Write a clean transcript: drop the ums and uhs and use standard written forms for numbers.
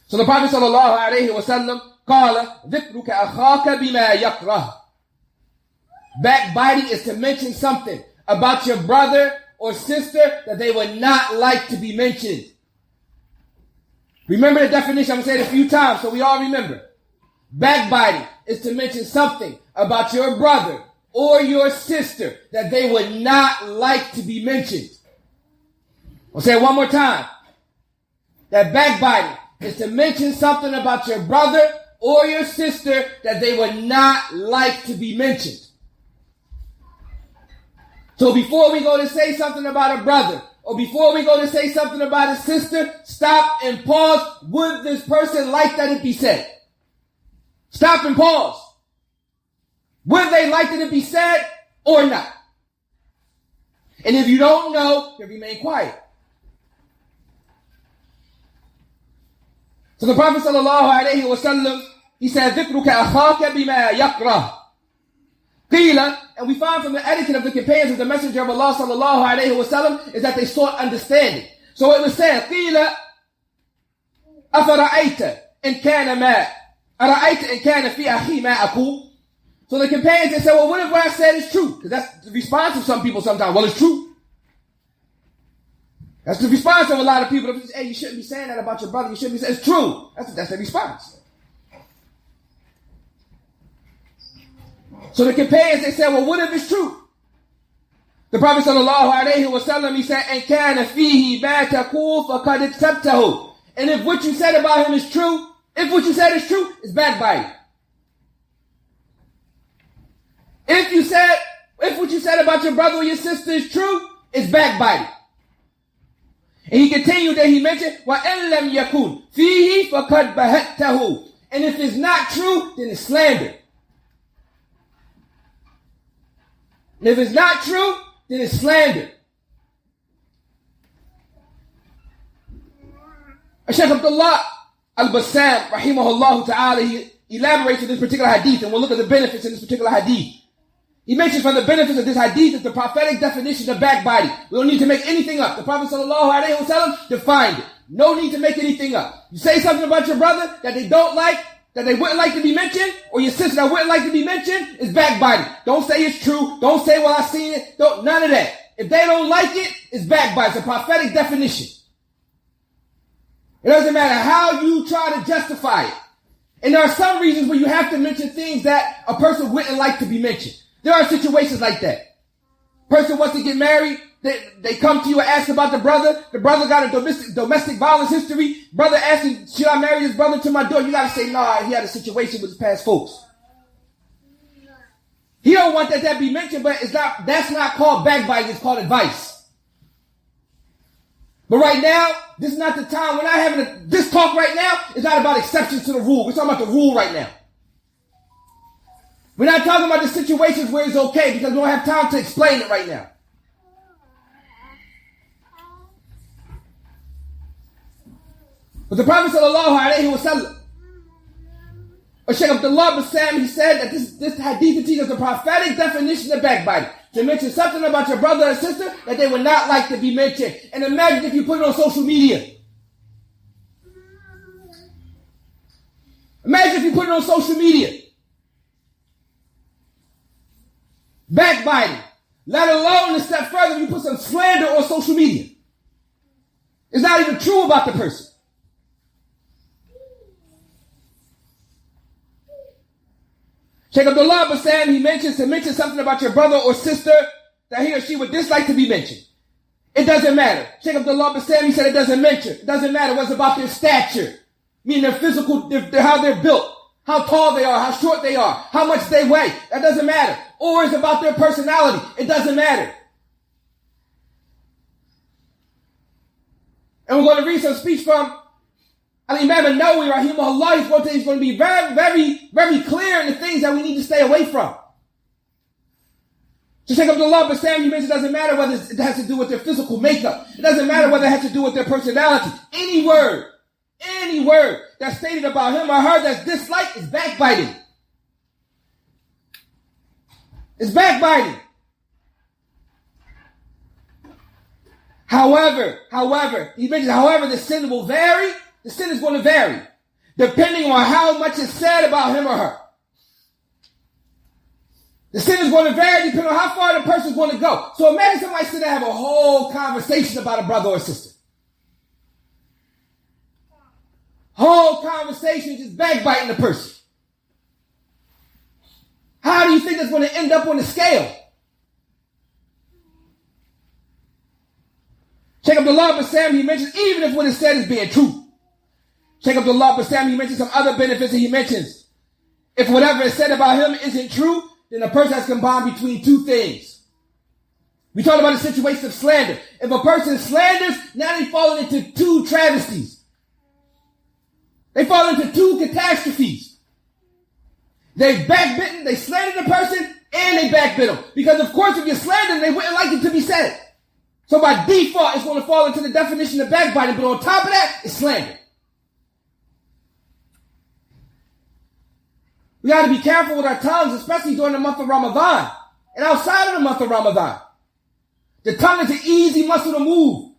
So the Prophet sallallahu alayhi wa sallam, قال ذكرك أخاك بما يكره. Backbiting is to mention something about your brother or sister that they would not like to be mentioned. Remember the definition, I'm going to say it a few times so we all remember. Backbiting is to mention something about your brother or your sister that they would not like to be mentioned. I'll say it one more time. That backbiting is to mention something about your brother or your sister that they would not like to be mentioned. So before we go to say something about a brother, or before we go to say something about a sister, stop and pause. Would this person like that it be said? Stop and pause. Would they like that it be said or not? And if you don't know, then remain quiet. So the Prophet sallallahu alayhi wa sallam, he said, ذِكْرُكَ أَخَاكَ بِمَا يَكْرَهُ. قِيلَ, and we find from the etiquette of the companions of the Messenger of Allah sallallahu alayhi wa sallam is that they sought understanding. So it was said, قِيلَ أَفَرَأَيْتَ إِنْ كَانَ مَا أَرَأَيْتَ إِنْ كَانَ فِي أَخِي مَا أَقُولُ. So the companions, they said, well, what if what I said is true? Because that's the response of some people sometimes. Well, it's true. That's the response of a lot of people. Hey, you shouldn't be saying that about your brother. You shouldn't be saying it's true. That's the response. So the companions, they said, well, what if it's true? The Prophet sallallahu alayhi wa sallam, he said, إِنْ كَانَ فِيهِ مَا تَقُولُ فَقَدْ اكْتَبْتَهُ. And if what you said about him is true, if what you said is true, it's backbiting. If what you said about your brother or your sister is true, it's backbiting. And he continued that he mentioned, وَإِنْ لَمْ يَكُنْ فِيهِ فَقَدْ بَهَتَّهُ. And if it's not true, then it's slander. And if it's not true, then it's slander. Shaykh Abdullah al-Bassam, rahimahullah ta'ala, he elaborates on this particular hadith, and we'll look at the benefits in this particular hadith. He mentions from the benefits of this hadith is the prophetic definition of backbiting. We don't need to make anything up. The Prophet sallallahu alayhi wa sallam defined it. No need to make anything up. You say something about your brother that they don't like, that they wouldn't like to be mentioned, or your sister that wouldn't like to be mentioned, is backbiting. Don't say it's true. Don't say, well, I seen it. None of that. If they don't like it, it's backbiting. It's a prophetic definition. It doesn't matter how you try to justify it. And there are some reasons where you have to mention things that a person wouldn't like to be mentioned. There are situations like that. Person wants to get married. They come to you and ask about the brother. The brother got a domestic violence history. Brother asking, should I marry this brother to my daughter? You got to say, nah, he had a situation with his past folks. He don't want that be mentioned, but that's not called backbiting. It's called advice. But right now, this is not the time. We're not having this talk right now. It's not about exceptions to the rule. We're talking about the rule right now. We're not talking about the situations where it's okay because we don't have time to explain it right now. But the Prophet sallallahu alayhi wa sallam, Shaykh Abdullah Bassam, he said that this hadith teaches the prophetic definition of backbiting. To mention something about your brother or sister that they would not like to be mentioned. And imagine if you put it on social media. Imagine if you put it on social media. Backbiting. Let alone a step further, you put some slander on social media. It's not even true about the person. Shaykh Abdullah Bassam, he mentions to mention something about your brother or sister that he or she would dislike to be mentioned. It doesn't matter. Shaykh Abdullah Bassam, he said it doesn't matter what's about their stature, meaning their physical, how they're built, how tall they are, how short they are, how much they weigh. That doesn't matter. Or it's about their personality. It doesn't matter. And we're going to read some speech from Al-Imam al-Nawawi, rahimahullah. He's going to be very, very, very clear in the things that we need to stay away from. So Shaykh Abdullah Bassam, he mentions it doesn't matter whether it has to do with their physical makeup. It doesn't matter whether it has to do with their personality. Any word that's stated about him or her that's disliked is backbiting. It's backbiting. However, he mentions, the sin will vary. The sin is going to vary. depending on how much is said about him or her. The sin is going to vary depending on how far the person is going to go. So imagine somebody sit there and have a whole conversation about a brother or sister. Whole conversation just backbiting the person. How do you think that's going to end up on the scale? Shaykh Abdullah Bassam, he mentions, even if what is said is being true. Shaykh Abdullah Bassam, he mentions some other benefits that he mentions. If whatever is said about him isn't true, then a person has combined between two things. We talk about the situation of slander. If a person slanders, now they fall into two travesties. They fall into two catastrophes. They backbitten, they slandered the person, and they backbit them. Because of course if you're slandering, they wouldn't like it to be said. So by default, it's going to fall into the definition of backbiting. But on top of that, it's slander. We got to be careful with our tongues, especially during the month of Ramadan and outside of the month of Ramadan. The tongue is an easy muscle to move.